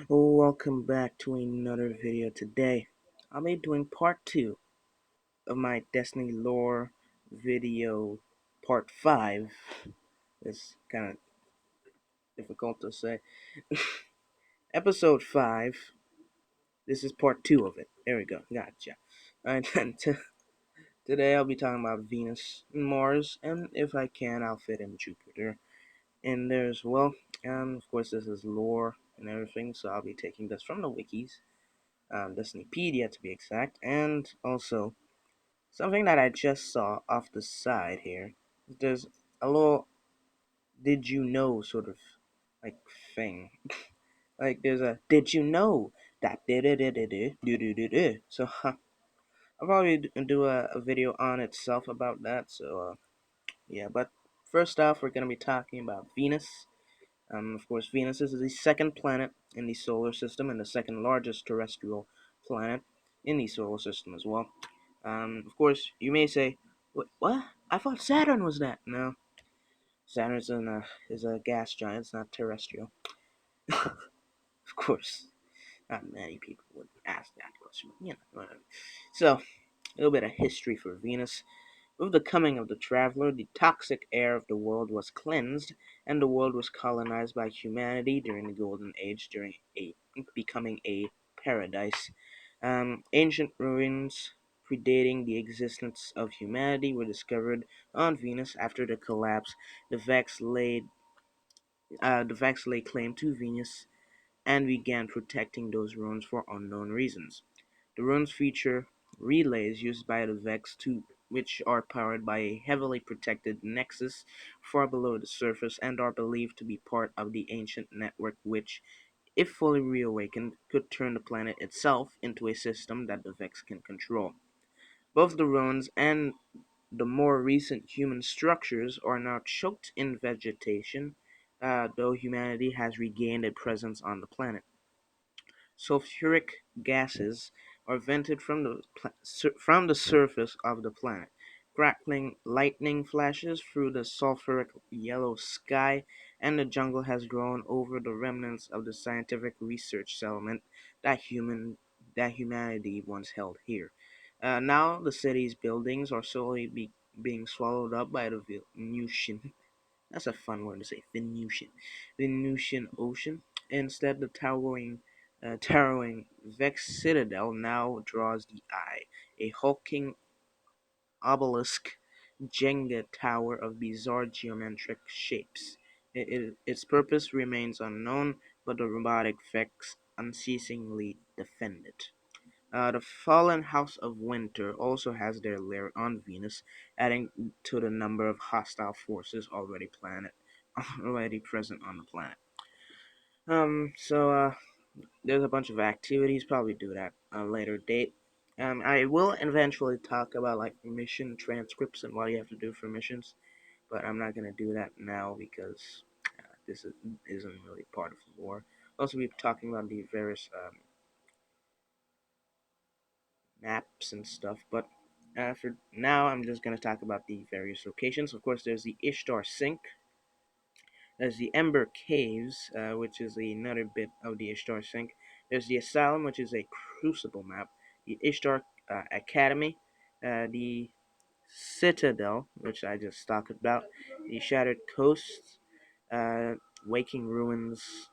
Welcome back to another video today. I'll be doing part 2 of my Destiny lore video part 5. It's kind of difficult to say. Episode 5. This is part 2 of it. There we go. Gotcha. Alright, today I'll be talking about Venus and Mars, and if I can, I'll fit in Jupiter in there as well. Of course, this is lore and everything, so I'll be taking this from the wikis. Destinypedia to be exact, and also something that I just saw off the side here. There's a little did you know sort of like thing. Like there's a did you know that so I'll probably do a video on itself about that. So yeah, but first off, we're gonna be talking about Venus. Of course, Venus is the second planet in the solar system and the second largest terrestrial planet in the solar system as well. Of course, you may say, "What? I thought Saturn was that." No, Saturn is a gas giant. It's not terrestrial. Of course, not many people would ask that question. But, whatever. So, a little bit of history for Venus. With the coming of the traveler, the toxic air of the world was cleansed, and the world was colonized by humanity during the Golden Age, becoming a paradise. Ancient ruins predating the existence of humanity were discovered on Venus after the collapse. The Vex laid claim to Venus and began protecting those ruins for unknown reasons. The ruins feature relays used by the Vex which are powered by a heavily protected nexus far below the surface and are believed to be part of the ancient network which, if fully reawakened, could turn the planet itself into a system that the Vex can control. Both the ruins and the more recent human structures are now choked in vegetation, though humanity has regained a presence on the planet. Sulfuric gases are vented from the surface of the planet. Crackling lightning flashes through the sulfuric yellow sky, and the jungle has grown over the remnants of the scientific research settlement that humanity once held here. Now the city's buildings are slowly being swallowed up by the Venusian. That's a fun word to say, Venusian Ocean. Instead, the towering Vex Citadel now draws the eye, a hulking obelisk Jenga tower of bizarre geometric shapes. Its purpose remains unknown, but the robotic Vex unceasingly defend it. The fallen House of Winter also has their lair on Venus, adding to the number of hostile forces already present on the planet. There's a bunch of activities. Probably do that at a later date. I will eventually talk about like mission transcripts and what you have to do for missions, but I'm not gonna do that now because isn't really part of the lore. Also, we'll be talking about the various maps and stuff, but for now, I'm just gonna talk about the various locations. Of course, there's the Ishtar Sink. There's the Ember Caves, which is another bit of the Ishtar Sink. There's the Asylum, which is a Crucible map. The Ishtar Academy, the Citadel, which I just talked about. The Shattered Coast, uh, Waking Ruins,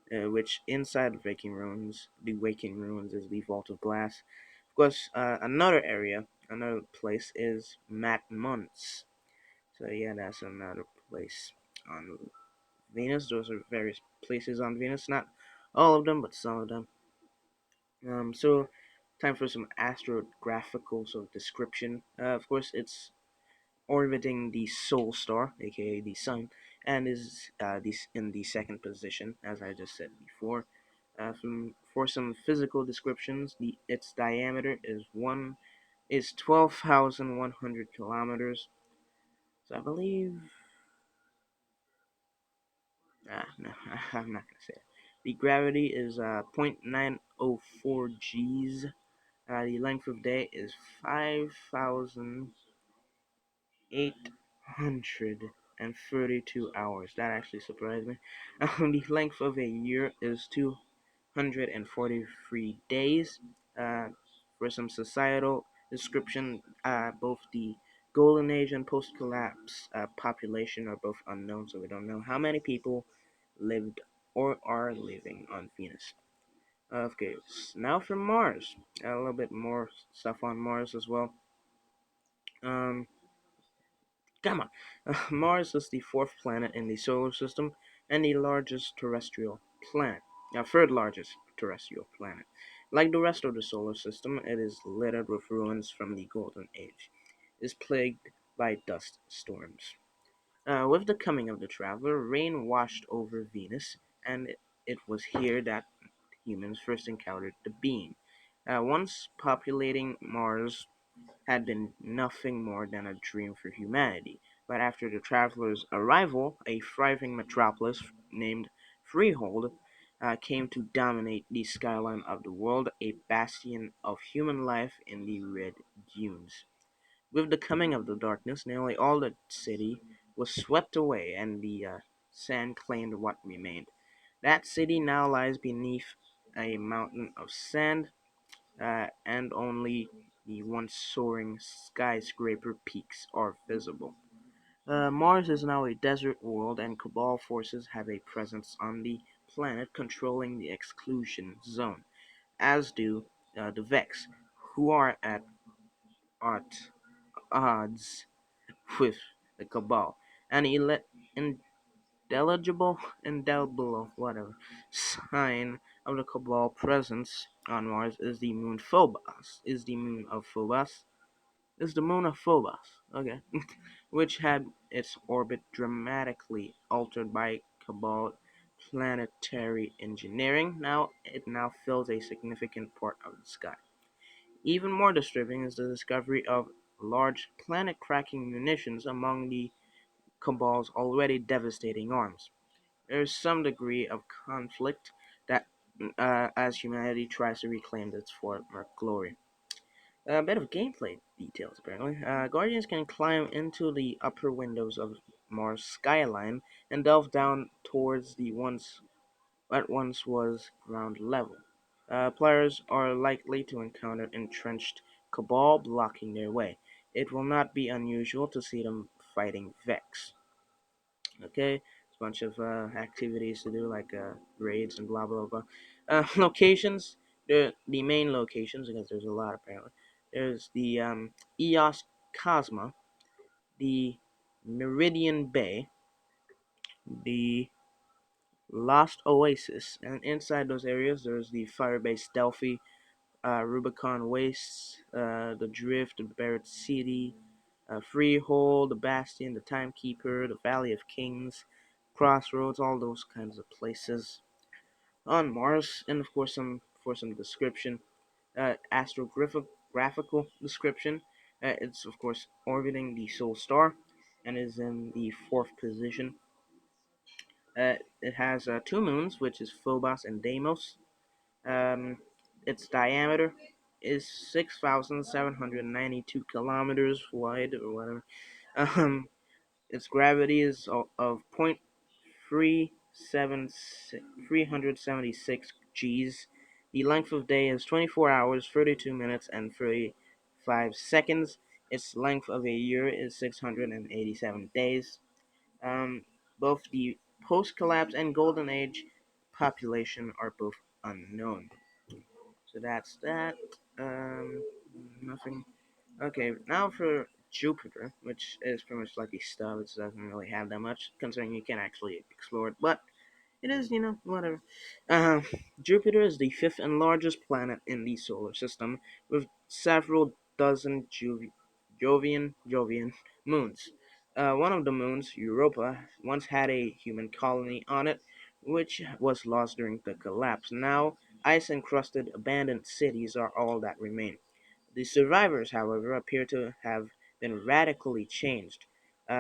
which inside the Waking Ruins is the Vault of Glass. Of course, another place is Matmons. So yeah, that's another place on Venus. Those are various places on Venus. Not all of them, but some of them. So time for some astrographical sort of description. Of course, it's orbiting the Soul Star, aka the Sun, and is in the second position, as I just said before. For some physical descriptions, its diameter is 12,100 kilometers. So I believe no, I'm not gonna say it. The gravity is 0.904 Gs. The length of day is 5,832 hours. That actually surprised me. The length of a year is 143 days. Uh, for some societal description, both the Golden Age and post-collapse population are both unknown, so we don't know how many people lived or are living on Venus. Okay, now for Mars. A little bit more stuff on Mars as well. Um, Come on. Mars is the fourth planet in the solar system and the largest terrestrial planet. Third largest terrestrial planet. Like the rest of the solar system, it is littered with ruins from the Golden Age. It is plagued by dust storms. With the coming of the traveler, rain washed over Venus, and it was here that humans first encountered the being. Once populating Mars had been nothing more than a dream for humanity, but after the travelers' arrival, a thriving metropolis named Freehold came to dominate the skyline of the world, a bastion of human life in the red dunes. With the coming of the darkness, nearly all the city was swept away, and the sand claimed what remained. That city now lies beneath a mountain of sand, and only the once soaring skyscraper peaks are visible. Mars is now a desert world, and Cabal forces have a presence on the planet controlling the exclusion zone, as do the Vex, who are at odds with the Cabal. An indelible, indelible, whatever, sign of the Cabal presence on Mars is the moon Phobos. Is the moon of Phobos. Okay. Which had its orbit dramatically altered by Cabal planetary engineering. It now fills a significant part of the sky. Even more disturbing is the discovery of large planet-cracking munitions among the Cabal's already devastating arms. There is some degree of conflict that as humanity tries to reclaim its former glory. A bit of gameplay details, apparently. Guardians can climb into the upper windows of Mars' skyline and delve down towards the once was ground level. Players are likely to encounter entrenched Cabal blocking their way. It will not be unusual to see them fighting Vex. Okay, a bunch of activities to do like raids and blah blah blah. Locations, the main locations because there's a lot apparently. There's the Eos Cosma, the Meridian Bay, the Lost Oasis, and inside those areas there's the Firebase Delphi, Rubicon Wastes, the Drift, the Barrett City, Freehold, the Bastion, the Timekeeper, the Valley of Kings, Crossroads, all those kinds of places on Mars, and of course some for some description, astrographical description. It's of course orbiting the Soul Star, and is in the fourth position. It has two moons, which is Phobos and Deimos. Um, its diameter is 6,792 kilometers wide, or whatever. Um, its gravity is of 376 Gs. The length of day is 24 hours, 32 minutes, and 35 seconds. Its length of a year is 687 days. Um, Both the post-collapse and golden age population are both unknown. So that's that. Um, Nothing. Okay, now for Jupiter, which is pretty much like a stub. It doesn't really have that much, considering you can actually explore it. But it is, whatever. Uh, Jupiter is the fifth and largest planet in the solar system, with several dozen Jovian moons. One of the moons, Europa, once had a human colony on it, which was lost during the collapse. Now, ice encrusted abandoned cities are all that remain. The survivors, however, appear to have been radically changed.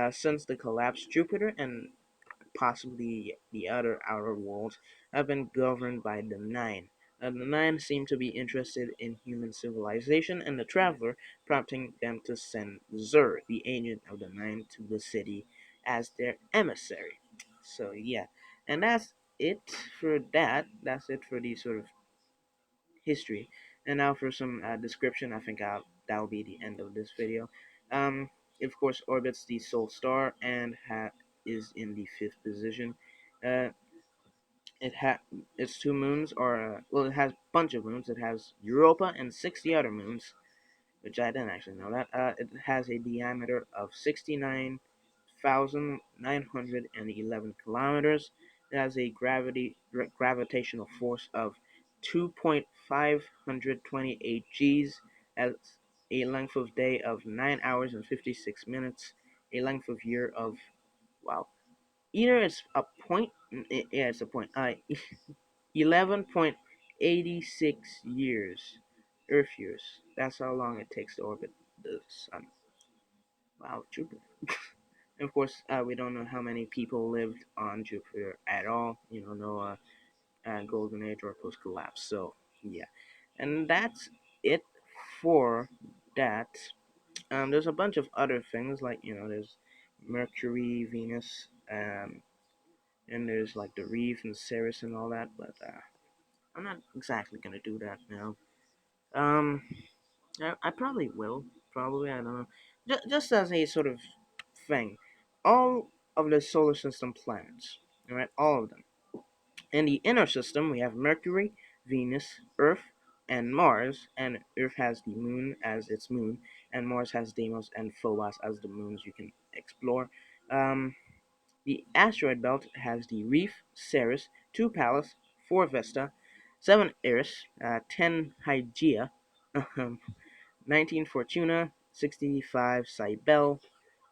Since the collapse, Jupiter and possibly the other outer worlds, have been governed by the Nine. The Nine seem to be interested in human civilization and the Traveler, prompting them to send Zur, the agent of the Nine, to the city as their emissary. So yeah, and it for that. That's it for the sort of history. And now for some description, I think that'll be the end of this video. It of course orbits the Sol star and is in the fifth position. Uh, it ha its two moons are well, it has a bunch of moons. It has Europa and 60 other moons, which I didn't actually know that. It has a diameter of 69,911 kilometers. It has a gravitational force of 2.528 Gs, has a length of day of 9 hours and 56 minutes, a length of year of, wow, either it's a point, yeah, it's a point, 11.86 years, Earth years. That's how long it takes to orbit the sun. Wow, Jupiter. And of course, we don't know how many people lived on Jupiter at all. No golden age or post collapse. So yeah, and that's it for that. There's a bunch of other things like there's Mercury, Venus, and there's like the Reef and Ceres and all that. But I'm not exactly gonna do that now. Um, I probably will. Probably, I don't know. Just as a sort of thing, all of the solar system planets, all right, all of them. In the inner system, we have Mercury, Venus, Earth, and Mars. And Earth has the Moon as its moon, and Mars has Deimos and Phobos as the moons you can explore. Um, the asteroid belt has the Reef, Ceres, 2 Pallas, 4 Vesta, 7 Eris, 10 Hygeia, 19 Fortuna, 65 Cybele,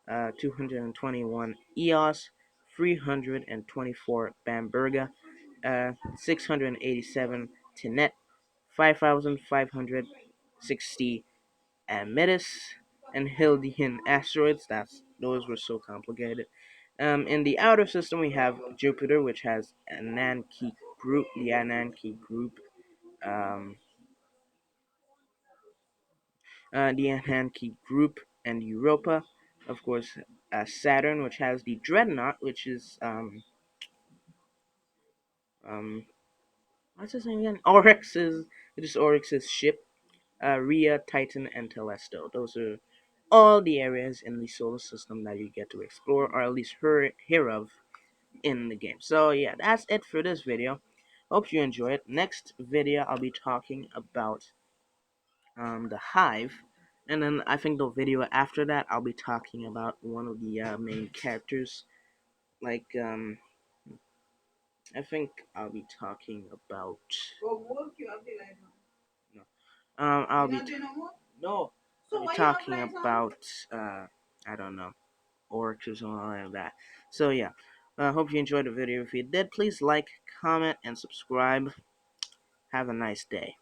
221 Eos, 324 Bamberga, 687 Tenet, 5,560 Amidus, and Hildian asteroids. Those were so complicated. In the outer system, we have Jupiter, which has Ananke group, the Ananke group, um, the Ananke group, and Europa. Of course, Saturn, which has the Dreadnought, which is um, what's his name again? Oryx's ship. Rhea, Titan, and Telesto. Those are all the areas in the solar system that you get to explore, or at least hear of in the game. So yeah, that's it for this video. Hope you enjoy it. Next video, I'll be talking about the Hive, and then I think the video after that, I'll be talking about one of the main characters. Like I think I'll be talking about. No, I'll be no. I'll be talking about I don't know, orcs or something like that. So yeah, hope you enjoyed the video. If you did, please like, comment, and subscribe. Have a nice day.